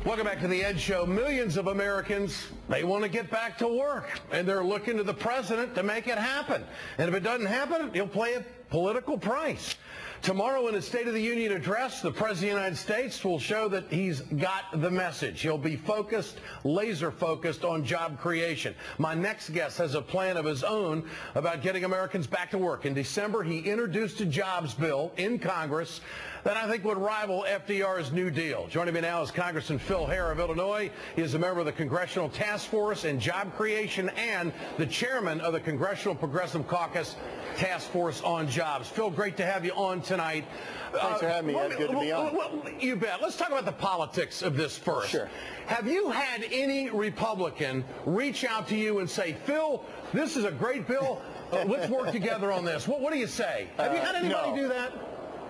Welcome back to the Ed Show. Millions of Americans, they want to get back to work, and they're looking to the president to make it happen. And if it doesn't happen, he'll pay a political price. Tomorrow in his State of the Union address, the President of the United States will show that he's got the message. He'll be focused, laser focused on job creation. My next guest has a plan of his own about getting Americans back to work. In December, he introduced a jobs bill in Congress that I think would rival FDR's New Deal. Joining me now is Congressman Hare of Illinois. He is a member of the Congressional Task Force in Job Creation and the chairman of the Congressional Progressive Caucus Task Force on Jobs. Phil, great to have you on tonight. Thanks for having me, Ed. Good to be on. You bet. Let's talk about the politics of this first. Sure. Have you had any Republican reach out to you and say, Phil, this is a great bill. Let's work together on this. What do you say? Have you had anybody do that?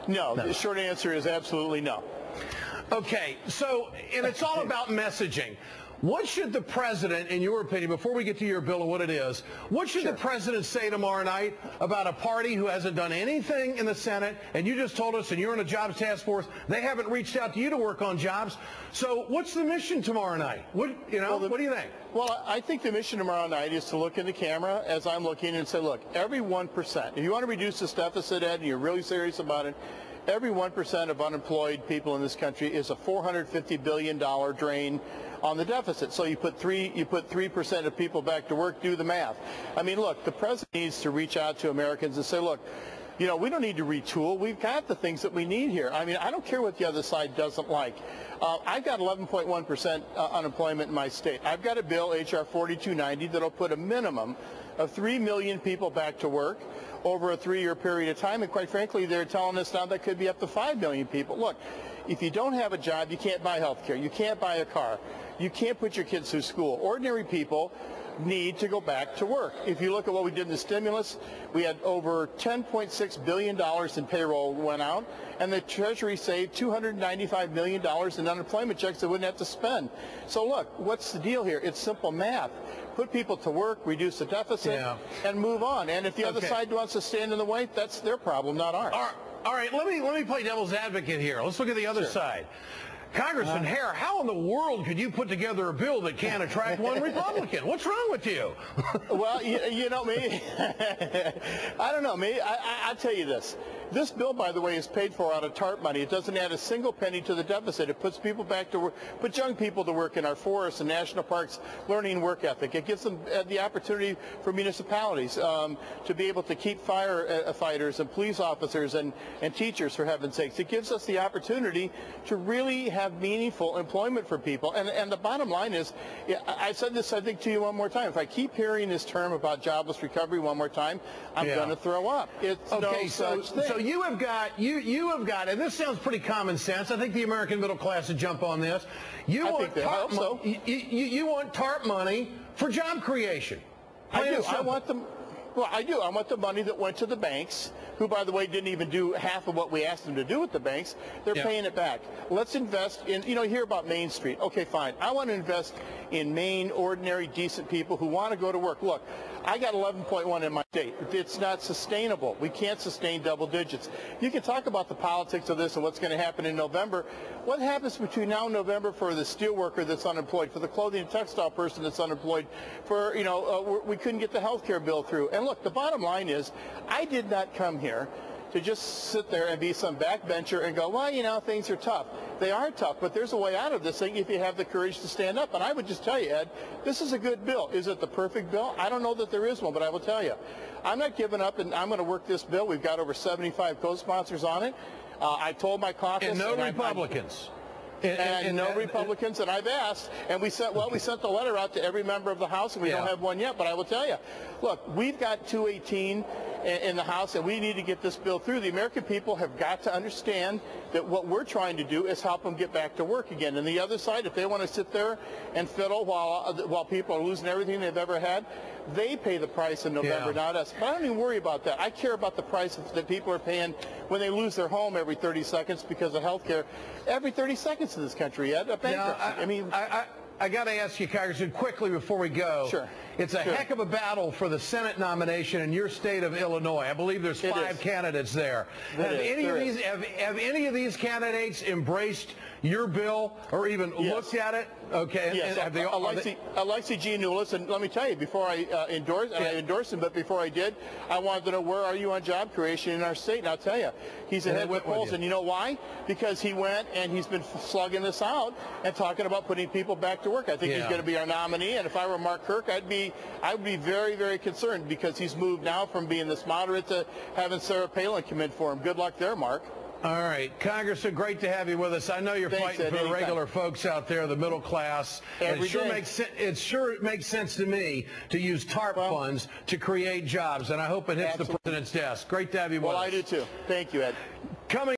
No. The short answer is absolutely no. Okay, so, and it's all about messaging. What should the president, in your opinion, before we get to your bill and what it is, what should the president say tomorrow night about a party who hasn't done anything in the Senate, and you just told us, and you're in a jobs task force, they haven't reached out to you to work on jobs. So what's the mission tomorrow night? What do you think? Well, I think the mission tomorrow night is to look in the camera as I'm looking and say, look, every 1%, if you want to reduce this deficit, Ed, and you're really serious about it, every 1% of unemployed people in this country is a $450 billion drain on the deficit. So you put 3% of people back to work, do the math. I mean, look, the president needs to reach out to Americans and say, look, you know, we don't need to retool. We've got the things that we need here. I mean, I don't care what the other side doesn't like. I've got 11.1% unemployment in my state. I've got a bill, H.R. 4290, that'll put a minimum of 3 million people back to work over a 3-year period of time. And quite frankly, they're telling us now that could be up to 5 million people. Look, if you don't have a job, you can't buy health care. You can't buy a car. You can't put your kids through school. Ordinary people need to go back to work. If you look at what we did in the stimulus, we had over $10.6 billion in payroll went out, and the Treasury saved $295 million in unemployment checks they wouldn't have to spend. So look, what's the deal here? It's simple math. Put people to work, reduce the deficit, and move on. And if the other side wants to stand in the way, that's their problem, not ours. All right, let me play devil's advocate here. Let's look at the other side. Congressman Hare, how in the world could you put together a bill that can't attract one Republican? What's wrong with you? Well, you know me. I don't know me. I'll tell you this. This bill, by the way, is paid for out of TARP money. It doesn't add a single penny to the deficit. It puts people back to work, puts young people to work in our forests and national parks, learning work ethic. It gives them the opportunity for municipalities to be able to keep firefighters and police officers and teachers, for heaven's sakes. It gives us the opportunity to really have meaningful employment for people. And the bottom line is, I said this, I think, to you one more time. If I keep hearing this term about jobless recovery one more time, I'm going to throw up. It's no such thing. So you have got, and this sounds pretty common sense. I think the American middle class would jump on this. You want TARP money for job creation. I do. I want them. Well, I do. I want the money that went to the banks, who, by the way, didn't even do half of what we asked them to do with the banks. They're paying it back. Let's invest in, you hear about Main Street. Okay, fine. I want to invest in Maine, ordinary, decent people who want to go to work. Look, I got 11.1 in my state. It's not sustainable. We can't sustain double digits. You can talk about the politics of this and what's going to happen in November. What happens between now and November for the steel worker that's unemployed, for the clothing and textile person that's unemployed, for, we couldn't get the health care bill through. And look, the bottom line is, I did not come here to just sit there and be some backbencher and go, well, things are tough. They are tough, but there's a way out of this thing if you have the courage to stand up. And I would just tell you, Ed, this is a good bill. Is it the perfect bill? I don't know that there is one, but I will tell you, I'm not giving up, and I'm going to work this bill. We've got over 75 co-sponsors on it. I told my caucus. And no Republicans. And no Republicans, and I've asked, and we sent the letter out to every member of the House, and we don't have one yet, but I will tell you, look, we've got 218 in the House, and we need to get this bill through. The American people have got to understand that what we're trying to do is help them get back to work again. And the other side, if they want to sit there and fiddle while people are losing everything they've ever had, they pay the price in November, not us. But I don't even worry about that. I care about the price that people are paying when they lose their home every 30 seconds because of health care. Every 30 seconds in this country, Ed, a bankruptcy. I got to ask you, Congressman, quickly before we go. Sure. It's a heck of a battle for the Senate nomination in your state of Illinois. I believe there's 5 candidates there. Have any of these candidates embraced your bill or even looked at it? Okay. Yes, Alexi G. Newless, and let me tell you, before I endorsed him, but before I did, I wanted to know, where are you on job creation in our state? And I'll tell you, he's ahead of the polls. And you know why? Because he went and he's been slugging this out and talking about putting people back to work. I think he's going to be our nominee. And if I were Mark Kirk, I would be very, very concerned, because he's moved now from being this moderate to having Sarah Palin come in for him. Good luck there, Mark. All right, Congressman, great to have you with us. I know you're fighting for the regular folks out there, the middle class. It sure makes sense to me to use TARP funds to create jobs, and I hope it hits the president's desk. Great to have you with us. Well, I do too. Thank you, Ed. Coming